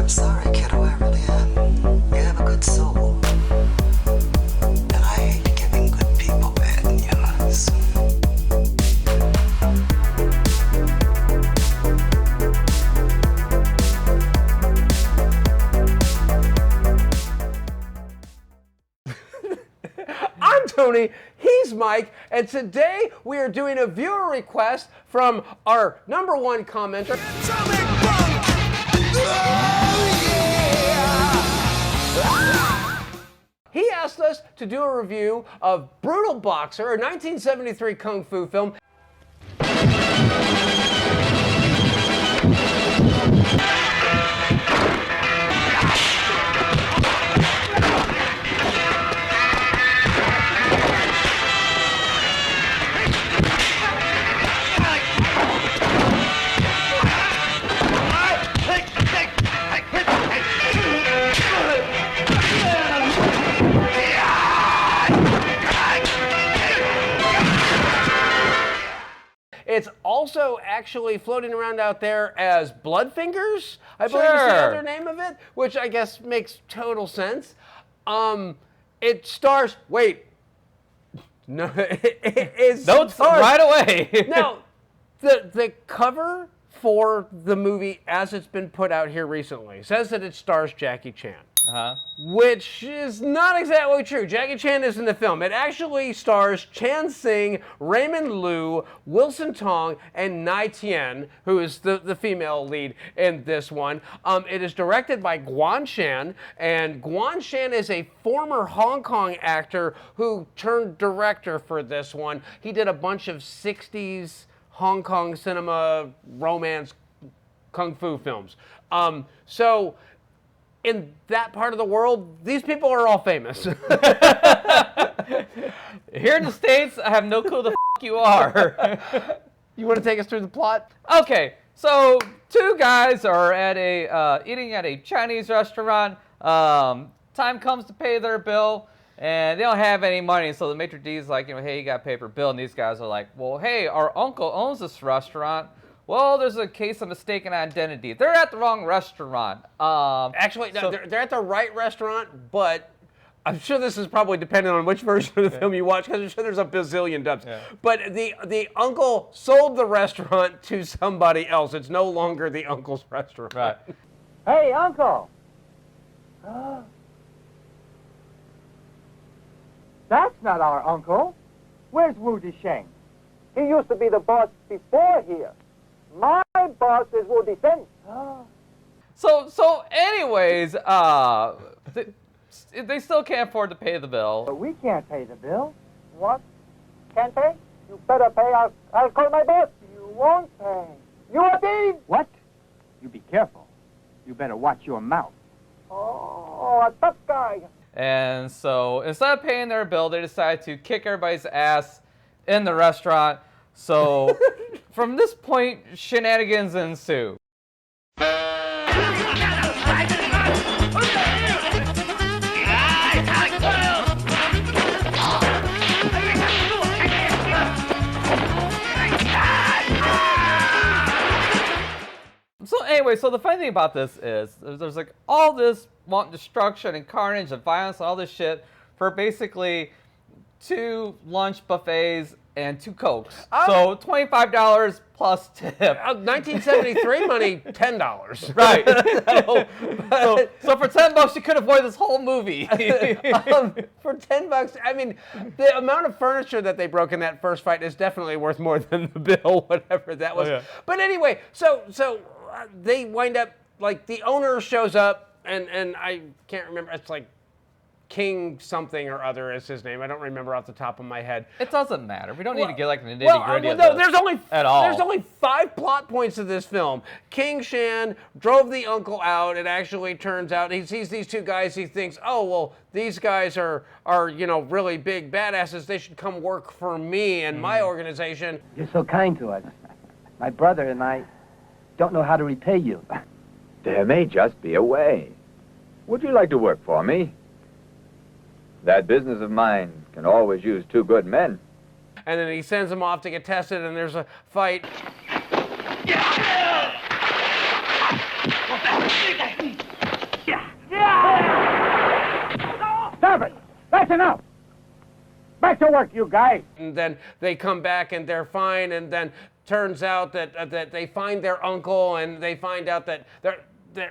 sorry, kiddo, I really am. You have a good soul. And I hate giving good people bad news. I'm Tony, he's Mike, and today we are doing a viewer request from our #1 commenter. He asked us to do a review of Brutal Boxer, a 1973 kung fu film. It's also actually floating around out there as Bloodfingers, I believe is the other name of it, which I guess makes total sense. It stars, wait, no, it Notes stars, right away. Now, the cover for the movie as it's been put out here recently says that it stars Jackie Chan. Which is not exactly true. Jackie Chan is in the film. It actually stars Chan Sing, Raymond Liu, Wilson Tong, and Nai Tien, who is the female lead in this one. It is directed by Guan Shan, and Guan Shan is a former Hong Kong actor who turned director for this one. He did a bunch of 60s Hong Kong cinema romance kung fu films. So in that part of the world, these people are all famous. Here in the States, I have no clue who the you are. You want to take us through the plot? Okay, so two guys are at eating at a Chinese restaurant. Time comes to pay their bill, and they don't have any money. So the maitre d's like, hey, you got to pay for a bill. And these guys are like, well, hey, our uncle owns this restaurant. Well, there's a case of mistaken identity. They're at the wrong restaurant. Actually, no, they're at the right restaurant, but I'm sure this is probably dependent on which version of the film you watch, because I'm sure there's a bazillion dubs. Yeah. But the uncle sold the restaurant to somebody else. It's no longer the uncle's restaurant. Right. Hey, Uncle! That's not our uncle. Where's Wu Disheng? He used to be the boss before here. My boss is Wu Disheng. So anyways, they still can't afford to pay the bill. But we can't pay the bill. What? Can't pay? You better pay. I'll call my boss. You won't pay. You are thief! What? You be careful. You better watch your mouth. Oh, a tough guy. And so instead of paying their bill, they decide to kick everybody's ass in the restaurant. So from this point, shenanigans ensue. So anyway, so the funny thing about this is there's like all this wanton destruction and carnage and violence and all this shit for basically 2 lunch buffets and 2 Cokes. So $25 plus tip. 1973 money, $10. Right. So for $10 you could avoid this whole movie. For $10, I mean, the amount of furniture that they broke in that first fight is definitely worth more than the bill, whatever that was. Oh, yeah. But anyway, so they wind up, like, the owner shows up, and I can't remember, it's like King something or other is his name. I don't remember off the top of my head. It doesn't matter. We don't need to get like the nitty-gritty of no, this at all. There's only 5 plot points to this film. King Shan drove the uncle out. It actually turns out he sees these 2 guys. He thinks, oh, well, these guys are really big badasses. They should come work for me and my organization. You're so kind to us. My brother and I don't know how to repay you. There may just be a way. Would you like to work for me? That business of mine can always use 2 good men. And then he sends them off to get tested, and there's a fight. That's enough! Back to work, you guys! And then they come back and they're fine, and then turns out that they find their uncle, and they find out that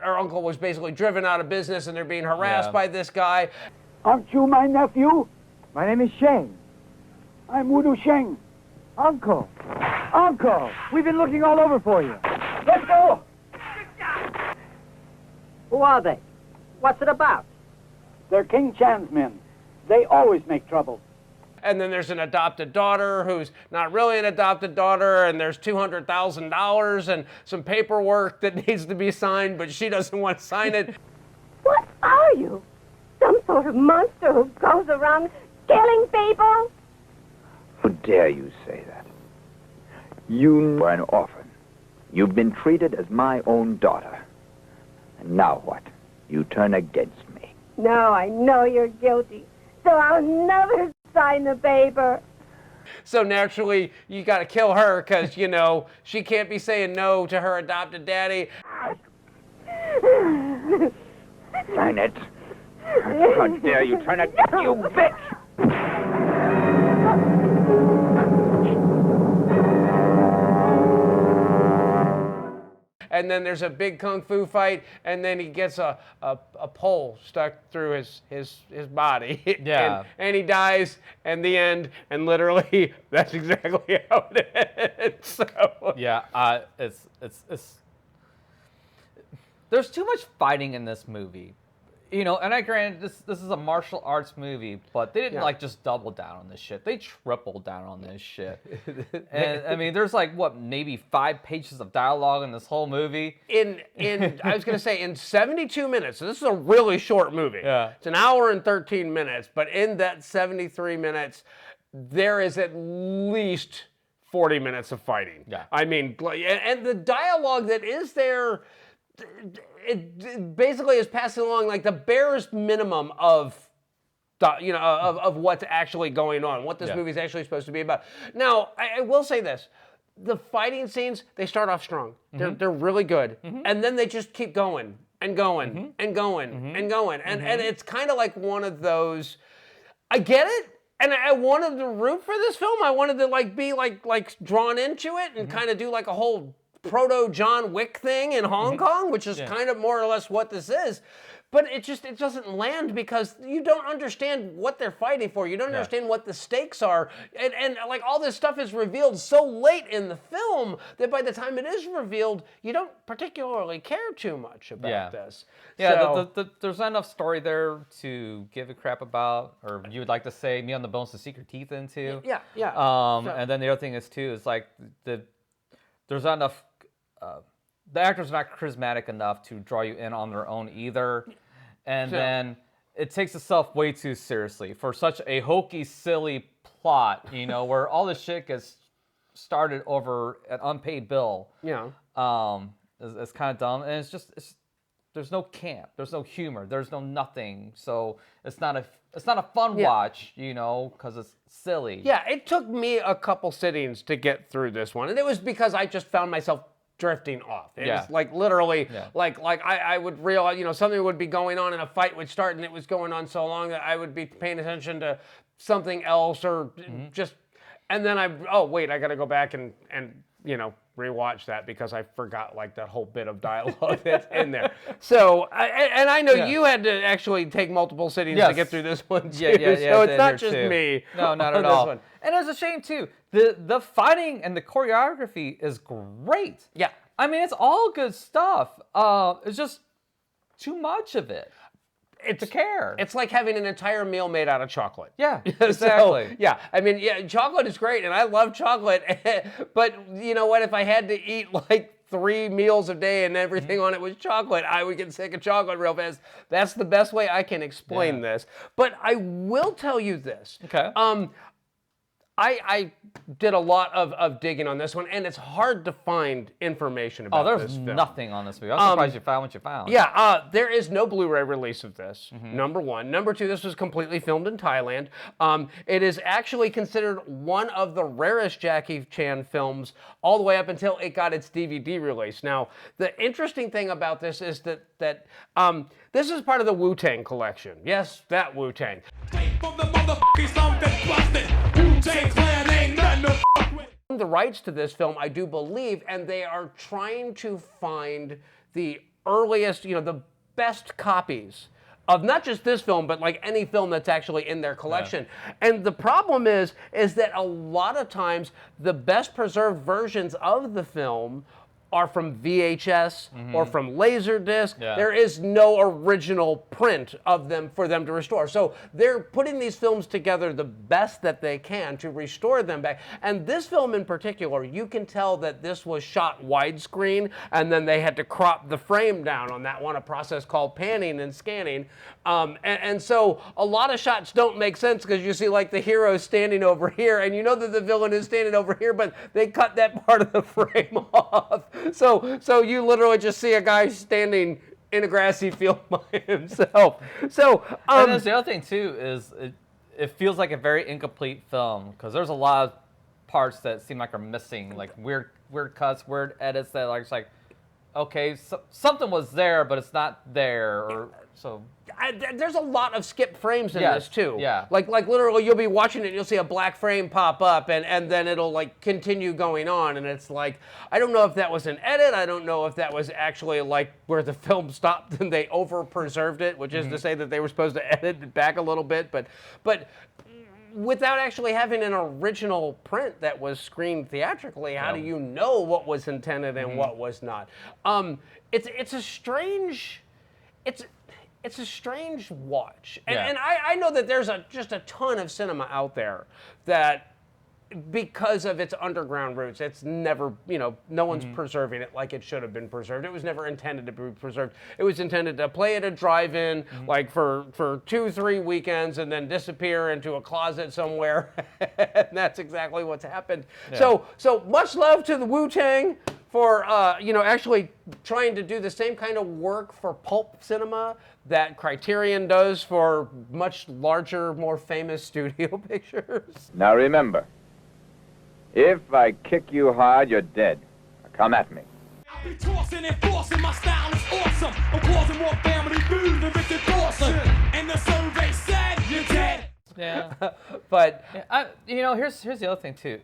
our uncle was basically driven out of business and they're being harassed by this guy. Aren't you my nephew? My name is Sheng. I'm Wudu Sheng. Uncle! Uncle! We've been looking all over for you. Let's go! Who are they? What's it about? They're King Chan's men. They always make trouble. And then there's an adopted daughter who's not really an adopted daughter, and there's $200,000 and some paperwork that needs to be signed, but she doesn't want to sign it. What are you? Some sort of monster who goes around killing people? How dare you say that? You were an orphan. You've been treated as my own daughter. And now what? You turn against me. No, I know you're guilty, so I'll never sign the paper. So naturally, you got to kill her because, you know, she can't be saying no to her adopted daddy. Sign it. How dare you turn against you, bitch! And then there's a big kung fu fight, and then he gets a pole stuck through his body. Yeah. And he dies, and the end, and literally that's exactly how it ends. So. Yeah, it's there's too much fighting in this movie. You know, and I granted this is a martial arts movie, but they didn't like just double down on this shit. They tripled down on this shit. And I mean, there's like what, maybe 5 pages of dialogue in this whole movie. I was gonna say in 72 minutes. So this is a really short movie. Yeah. It's an hour and 13 minutes, but in that 73 minutes, there is at least 40 minutes of fighting. Yeah. I mean, and the dialogue that is there, it basically is passing along like the barest minimum of what's actually going on, what this movie is actually supposed to be about. Now, I will say this. The fighting scenes, they start off strong. They're really good. And then they just keep going and going and going and going. And it's kind of like one of those, I get it. And I wanted to root for this film. I wanted to be drawn into it and kind of do like a whole proto John Wick thing in Hong Kong, which is kind of more or less what this is. But it doesn't land because you don't understand what they're fighting for. You don't understand what the stakes are. And like all this stuff is revealed so late in the film that by the time it is revealed, you don't particularly care too much about this. Yeah, so, there's not enough story there to give a crap about, or you would like to say meat on the bones to sink your teeth into. And then the other thing is like there's not enough. The actor's not charismatic enough to draw you in on their own either. And then it takes itself way too seriously for such a hokey, silly plot, you know, where all this shit gets started over an unpaid bill. Yeah. It's kind of dumb. And there's no camp, there's no humor, there's no nothing. So it's not a fun watch, you know, because it's silly. Yeah, it took me a couple sittings to get through this one. And it was because I just found myself drifting off. It was like literally like I would realize, you know, something would be going on and a fight would start and it was going on so long that I would be paying attention to something else or just, and then I got to go back and you know, rewatch that because I forgot like that whole bit of dialogue that's in there. So, I know you had to actually take multiple sittings to get through this one too. So it's not just me. No, not at all. And it's a shame too. The fighting and the choreography is great. Yeah. I mean, it's all good stuff. It's just too much of it. To care. It's like having an entire meal made out of chocolate. Yeah, exactly. So, yeah, I mean, chocolate is great, and I love chocolate. But you know what? If I had to eat like 3 meals a day and everything on it was chocolate, I would get sick of chocolate real fast. That's the best way I can explain this. But I will tell you this. Okay. I did a lot of digging on this one, and it's hard to find information about this film. There's nothing on this movie. I'm surprised you found what you found. Yeah, there is no Blu-ray release of this, number one. Number two, this was completely filmed in Thailand. It is actually considered one of the rarest Jackie Chan films all the way up until it got its DVD release. Now, the interesting thing about this is that this is part of the Wu-Tang collection. Yes, that Wu-Tang. from the motherfucking something busted. Wu-Tang Clan ain't nothing to fuck with. The rights to this film, I do believe, and they are trying to find the earliest, the best copies of not just this film, but like any film that's actually in their collection. Yeah. And the problem is that a lot of times the best preserved versions of the film are from VHS or from Laserdisc. Yeah. There is no original print of them for them to restore. So they're putting these films together the best that they can to restore them back. And this film in particular, you can tell that this was shot widescreen, and then they had to crop the frame down on that one, a process called panning and scanning. And so a lot of shots don't make sense because you see like the hero standing over here, and you know that the villain is standing over here, but they cut that part of the frame off. So you literally just see a guy standing in a grassy field by himself. So and that's the other thing too is it feels like a very incomplete film because there's a lot of parts that seem like are missing, like weird cuts, weird edits that are just like, okay, so, something was there, but it's not there, or so. There's a lot of skip frames in this too. Yeah. Like literally, you'll be watching it, and you'll see a black frame pop up, and then it'll like continue going on, and it's like, I don't know if that was an edit. I don't know if that was actually like where the film stopped and they over preserved it, which is to say that they were supposed to edit it back a little bit, but without actually having an original print that was screened theatrically, how do you know what was intended and what was not? It's a strange watch, and I know that there's just a ton of cinema out there that, because of its underground roots, it's never, no one's preserving it like it should have been preserved. It was never intended to be preserved. It was intended to play at a drive-in, like for 2-3 weekends, and then disappear into a closet somewhere. And that's exactly what's happened. Yeah. So much love to the Wu-Tang for actually trying to do the same kind of work for pulp cinema that Criterion does for much larger, more famous studio pictures. Now remember, if I kick you hard, you're dead. Now come at me. I'll be tossing and forcing, my style is awesome. I'm causing more family food than Richard Dawson. And the survey said you're dead. Yeah. But here's the other thing too.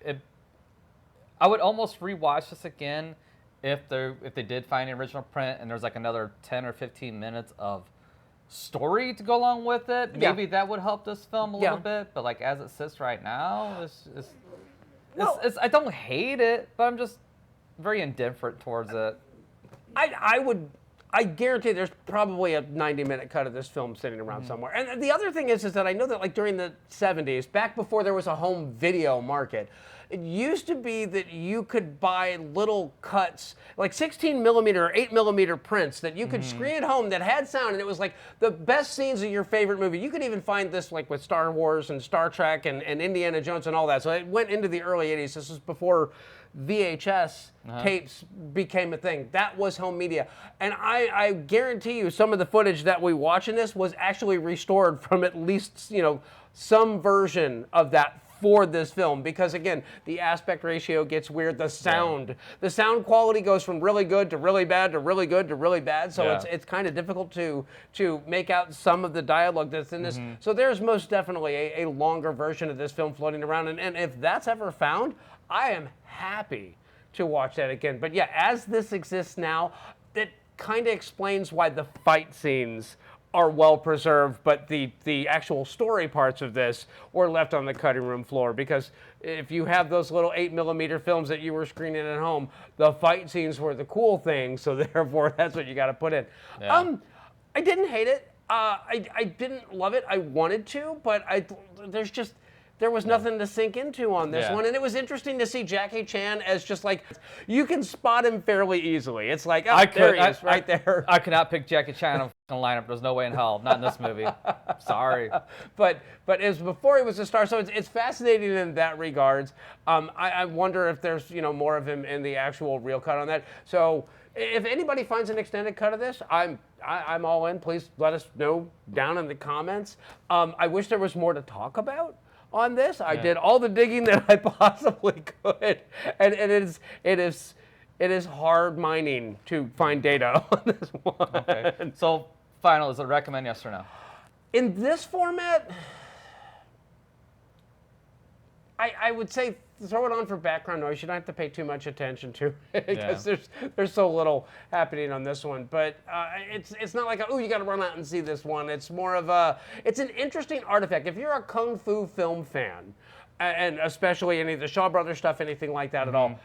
I would almost rewatch this again if they did find the original print and there's like another 10 or 15 minutes of story to go along with it. Maybe that would help this film a little bit. But like as it sits right now, I don't hate it, but I'm just very indifferent towards it. I guarantee there's probably a 90-minute cut of this film sitting around somewhere. And the other thing is that I know that like during the 70s, back before there was a home video market, it used to be that you could buy little cuts, like 16 millimeter or 8 millimeter prints that you could screen at home that had sound, and it was like the best scenes of your favorite movie. You could even find this like with Star Wars and Star Trek and Indiana Jones and all that. So it went into the early 80s. This was before VHS tapes became a thing. That was home media. And I guarantee you some of the footage that we watch in this was actually restored from at least, some version of that for this film, because again, the aspect ratio gets weird. The sound quality goes from really good to really bad to really good to really bad. So it's kind of difficult to make out some of the dialogue that's in this. So there's most definitely a longer version of this film floating around. And if that's ever found, I am happy to watch that again. But yeah, as this exists now, it kind of explains why the fight scenes are well preserved, but the actual story parts of this were left on the cutting room floor, because if you have those little 8 millimeter films that you were screening at home, the fight scenes were the cool thing, so therefore that's what you got to put in. I didn't hate it. I didn't love it. I wanted to, but there was nothing to sink into on this one. And it was interesting to see Jackie Chan as just like, you can spot him fairly easily. It's like, there he is, right there. I could not pick Jackie Chan in the lineup. There's no way in hell. Not in this movie. Sorry. But it was before he was a star, so it's fascinating in that regards. I wonder if there's more of him in the actual real cut on that. So if anybody finds an extended cut of this, I'm all in. Please let us know down in the comments. I wish there was more to talk about on this. I did all the digging that I possibly could, and it is hard mining to find data on this one. Okay. So, final, is it recommend, yes or no? In this format, I would say throw it on for background noise. You don't have to pay too much attention to it because there's so little happening on this one. But it's not like, oh, you got to run out and see this one. It's more of it's an interesting artifact. If you're a Kung Fu film fan, and especially any of the Shaw Brothers stuff, anything like that at all,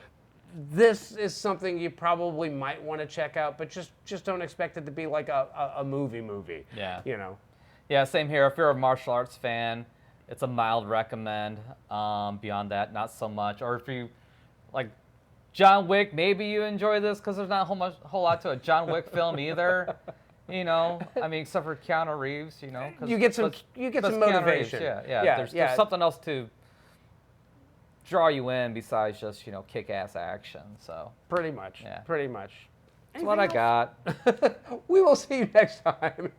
this is something you probably might want to check out, but just don't expect it to be like a movie. Yeah. You know. Yeah, same here. If you're a martial arts fan, it's a mild recommend. Beyond that, not so much. Or if you like John Wick, maybe you enjoy this because there's not a whole lot to a John Wick film either. You know, I mean, except for Keanu Reeves. You know, You get some motivation. Reeves, there's something else to draw you in besides just kick-ass action. So Pretty much. that's what I got. We will see you next time.